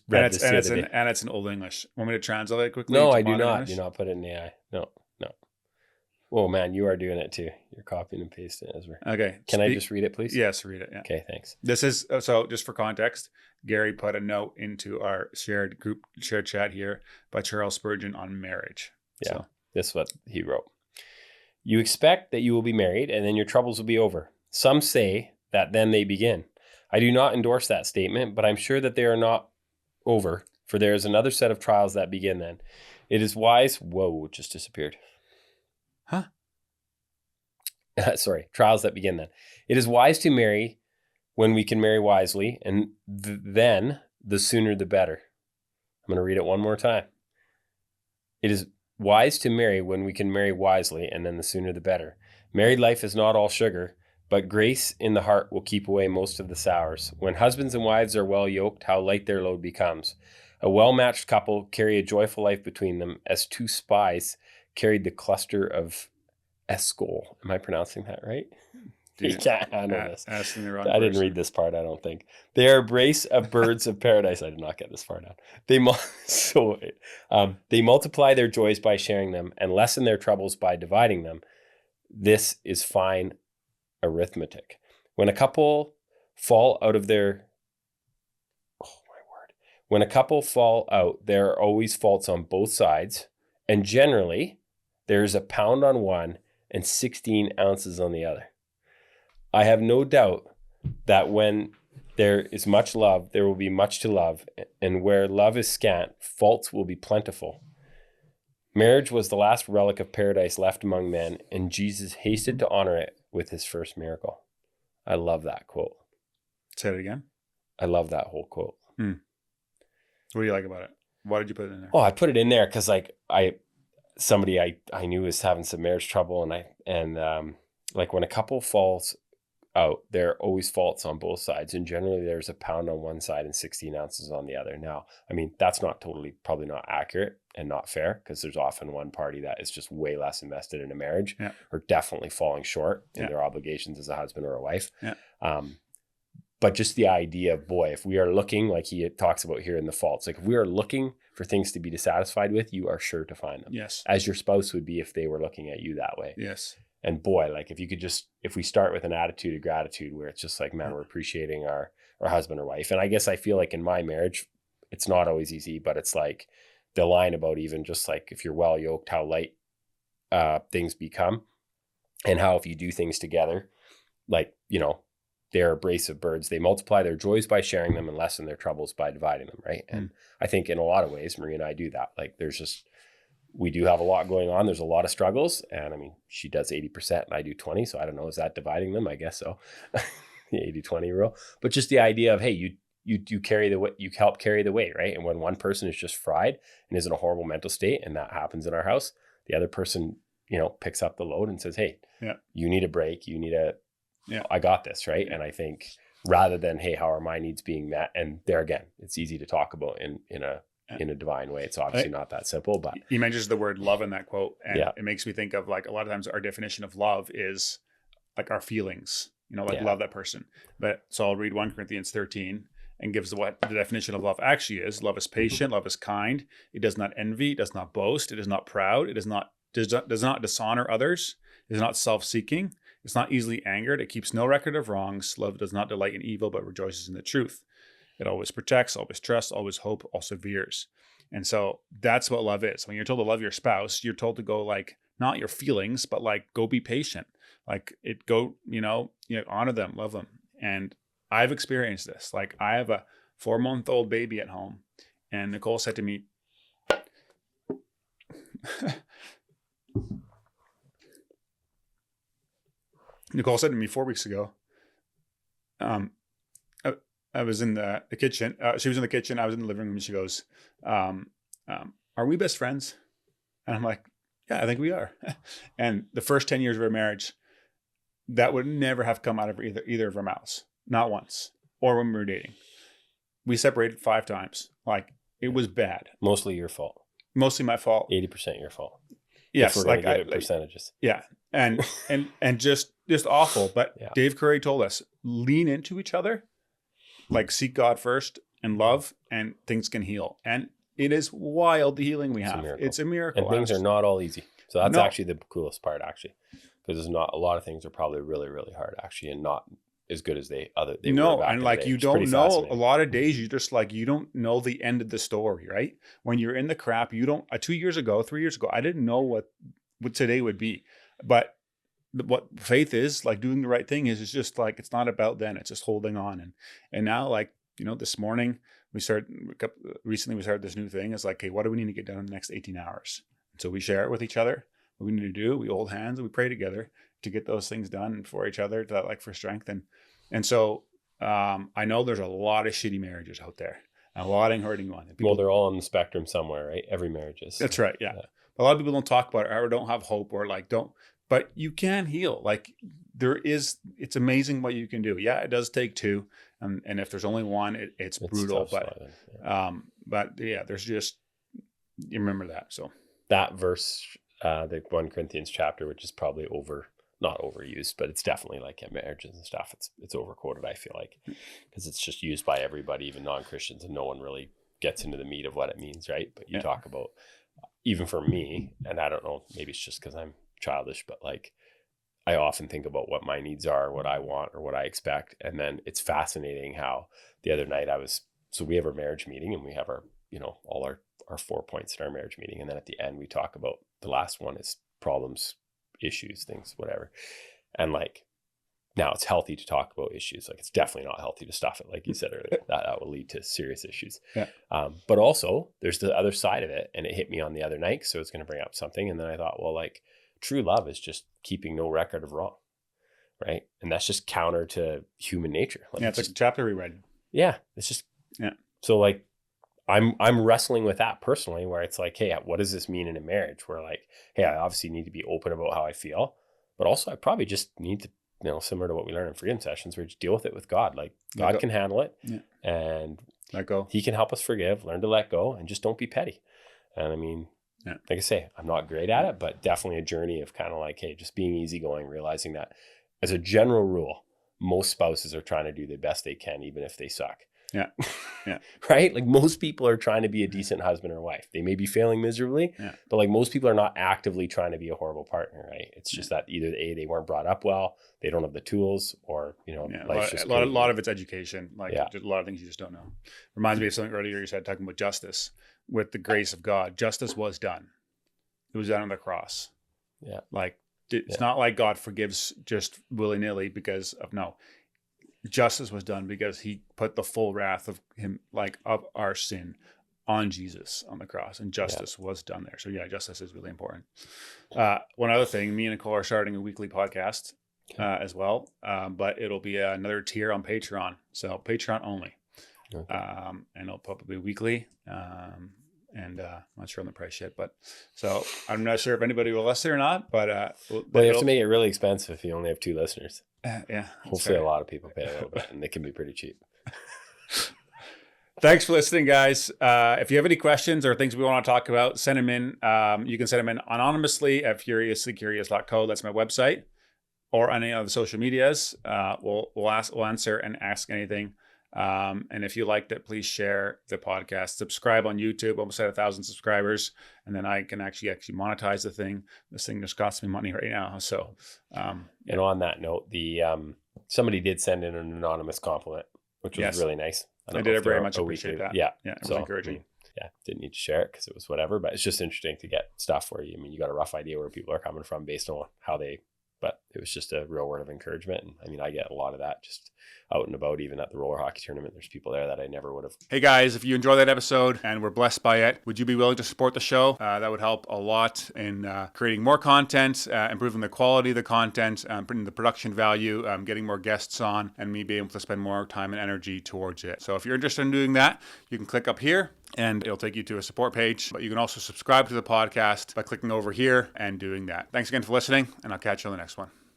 read this the other day. And it's in Old English. Want me to translate it quickly? No, to I do modern not. English? Do not put it in AI. No. Oh man, you are doing it too. You're copying and pasting as we're. Okay. Can I just read it, please? Yes, read it. Yeah. Okay, thanks. This is so. Just for context, Gary put a note into our shared chat here by Charles Spurgeon on marriage. Yeah, So. This is what he wrote. You expect that you will be married and then your troubles will be over. Some say that then they begin. I do not endorse that statement, but I'm sure that they are not over, for there is another set of trials that begin then. It is wise. Whoa, it just disappeared. Huh? Sorry, trials that begin then. It is wise to marry when we can marry wisely, and then the sooner the better. I'm going to read it one more time. It is wise to marry when we can marry wisely, and then the sooner the better. Married life is not all sugar, but grace in the heart will keep away most of the sours. When husbands and wives are well yoked, how light their load becomes. A well-matched couple carry a joyful life between them, as two spies carried the cluster of Escol. Am I pronouncing that right? Dude, I know this. I didn't read this part, I don't think. They are a brace of birds of paradise. I did not get this far down. They multiply their joys by sharing them and lessen their troubles by dividing them. This is fine arithmetic. When a couple fall out, there are always faults on both sides, and generally there is a pound on one and 16 ounces on the other. I have no doubt that when there is much love, there will be much to love, and where love is scant, faults will be plentiful. Marriage was the last relic of paradise left among men, and Jesus hasted to honor it with his first miracle. I love that quote. Say it again. I love that whole quote. What do you like about it? Why did you put it in there? Oh, I put it in there because somebody I knew was having some marriage trouble, and like when a couple falls out, there are always faults on both sides, and generally there's a pound on one side and 16 ounces on the other. Now, I mean, that's probably not accurate and not fair, because there's often one party that is just way less invested in a marriage, or definitely falling short in their obligations as a husband or a wife. But just the idea of, boy, if we are looking, like he talks about here in the faults, like if we are looking for things to be dissatisfied with, you are sure to find them. Yes. As your spouse would be if they were looking at you that way. Yes. And boy, like if we start with an attitude of gratitude where it's just like, man, we're appreciating our husband or wife. And I guess I feel like in my marriage, it's not always easy, but it's like the line about even just like, if you're well yoked, how light things become, and how if you do things together, like, they're a brace of birds. They multiply their joys by sharing them and lessen their troubles by dividing them, right? And I think in a lot of ways, Marie and I do that. Like we do have a lot going on. There's a lot of struggles. And I mean, she does 80% and I do 20. So I don't know, is that dividing them? I guess so. The 80-20 rule. But just the idea of, hey, you carry the weight, you help carry the weight, right? And when one person is just fried and is in a horrible mental state, and that happens in our house, the other person, picks up the load and says, hey, you need a break. You need I got this, right? And I think rather than, hey, how are my needs being met? And there again, it's easy to talk about in a divine way. It's obviously not that simple, but he mentions the word love in that quote, and it makes me think of, like, a lot of times our definition of love is like our feelings, love that person. But so I'll read 1 Corinthians 13 and gives what the definition of love actually is. Love is patient, love is kind, it does not envy, it does not boast, it is not proud, it does not dishonor others, it is not self-seeking, it's not easily angered, it keeps no record of wrongs. Love does not delight in evil, but rejoices in the truth. It always protects, always trusts, always hopes, all severes. And so that's what love is. When you're told to love your spouse, you're told to go, like, not your feelings, but like, go be patient. Like, honor them, love them. And I've experienced this. Like, I have a 4-month-old baby at home, and Nicole said to me, Nicole said to me 4 weeks ago, I was in the kitchen. She was in the kitchen. I was in the living room. And she goes, are we best friends? And I'm like, yeah, I think we are. And the first 10 years of our marriage, that would never have come out of either of our mouths. Not once. Or when we were dating. We separated 5 times. Like, it was bad. Mostly your fault. Mostly my fault. 80% your fault. Yes. If we're like, get percentages. Yeah. And just awful. But Dave Curry told us, lean into each other, like, seek God first and love, and things can heal. And it is wild, the healing we have. It's a miracle. And things are not all easy. So that's actually the coolest part, actually. Because there's not, a lot of things are probably really, really hard, actually, and not as good as they were back and like you don't know, a lot of days you just like, you don't know the end of the story, right? When you're in the crap, you don't, 3 years ago, I didn't know what today would be. But what faith is, like doing the right thing is just like, it's not about then, it's just holding on. And now, like, you know, this morning recently we started this new thing. It's like, hey, what do we need to get done in the next 18 hours? So we share it with each other. What we need to do, we hold hands and we pray together to get those things done for each other, to like for strength. And so I know there's a lot of shitty marriages out there, a lot of hurting ones. Well, they're all on the spectrum somewhere, right? Every marriage is. That's right. Yeah. A lot of people don't talk about it or don't have hope or like but you can heal. Like it's amazing what you can do. Yeah, it does take two. And if there's only one, it's brutal. But yeah, there's just, you remember that. So that verse, the 1 Corinthians chapter, which is probably not overused, but it's definitely like in marriages and stuff. It's overquoted, I feel like, because it's just used by everybody, even non-Christians, and no one really gets into the meat of what it means, right? But you talk about, even for me, and I don't know, maybe it's just because I'm childish, but like I often think about what my needs are, what I want, or what I expect. And then it's fascinating how the other night so we have our marriage meeting and we have our, you know, all our 4 points in our marriage meeting. And then at the end, we talk about the last one is problems, issues, things, whatever. And like, now it's healthy to talk about issues. Like, it's definitely not healthy to stuff it. Like you said earlier, that will lead to serious issues. Yeah. But also there's the other side of it. And it hit me on the other night. So it's going to bring up something. And then I thought, well, like, true love is just keeping no record of wrong. Right. And that's just counter to human nature. Like, it's like a chapter we read. Yeah. It's just, so like, I'm wrestling with that personally, where it's like, hey, what does this mean in a marriage? Where like, hey, I obviously need to be open about how I feel, but also I probably just need to, you know, similar to what we learn in freedom sessions, where you just deal with it with God. Like, God can handle it, and let go. He can help us forgive, learn to let go, and just don't be petty. And I mean, like I say, I'm not great at it, but definitely a journey of kind of like, hey, just being easygoing, realizing that as a general rule, most spouses are trying to do the best they can, even if they suck. Yeah. Yeah. Right? Like, most people are trying to be a decent husband or wife. They may be failing miserably, but like, most people are not actively trying to be a horrible partner, right? It's just that either they weren't brought up well, they don't have the tools, or, you know, a lot of it's education. Like, just a lot of things you just don't know. Reminds me of something earlier you said, talking about justice. With the grace of God, justice was done. It was done on the cross. Yeah. Like, it's not like God forgives just willy-nilly because of, no. Justice was done because He put the full wrath of Him, like of our sin, on Jesus on the cross, and justice was done there. So justice is really important. One other thing, me and Nicole are starting a weekly podcast as well, but it'll be another tier on Patreon. So Patreon only, and it'll probably be weekly. And I'm not sure on the price yet, but so I'm not sure if anybody will listen or not, but you have to make it really expensive if you only have 2 listeners. Hopefully a lot of people pay a little bit, and they can be pretty cheap. Thanks for listening, guys. If you have any questions or things we want to talk about, send them in. You can send them in anonymously at furiouslycurious.co. That's my website, or on any of the social medias. We'll answer and ask anything. And if you liked it, please share the podcast, subscribe on YouTube, almost at 1,000 subscribers. And then I can actually monetize the thing. This thing just costs me money right now. So, and on that note, somebody did send in an anonymous compliment, which was really nice. I did very much appreciate that. Yeah. It was encouraging. Didn't need to share it because it was whatever, but it's just interesting to get stuff where you got a rough idea where people are coming from based on but it was just a real word of encouragement. And I mean, I get a lot of that just out and about, even at the roller hockey tournament. There's people there that I never would have. Hey guys, if you enjoyed that episode and were blessed by it, would you be willing to support the show? That would help a lot in creating more content, improving the quality of the content, putting the production value, getting more guests on, and me being able to spend more time and energy towards it. So if you're interested in doing that, you can click up here and it'll take you to a support page. But you can also subscribe to the podcast by clicking over here and doing that. Thanks again for listening, and I'll catch you on the next one.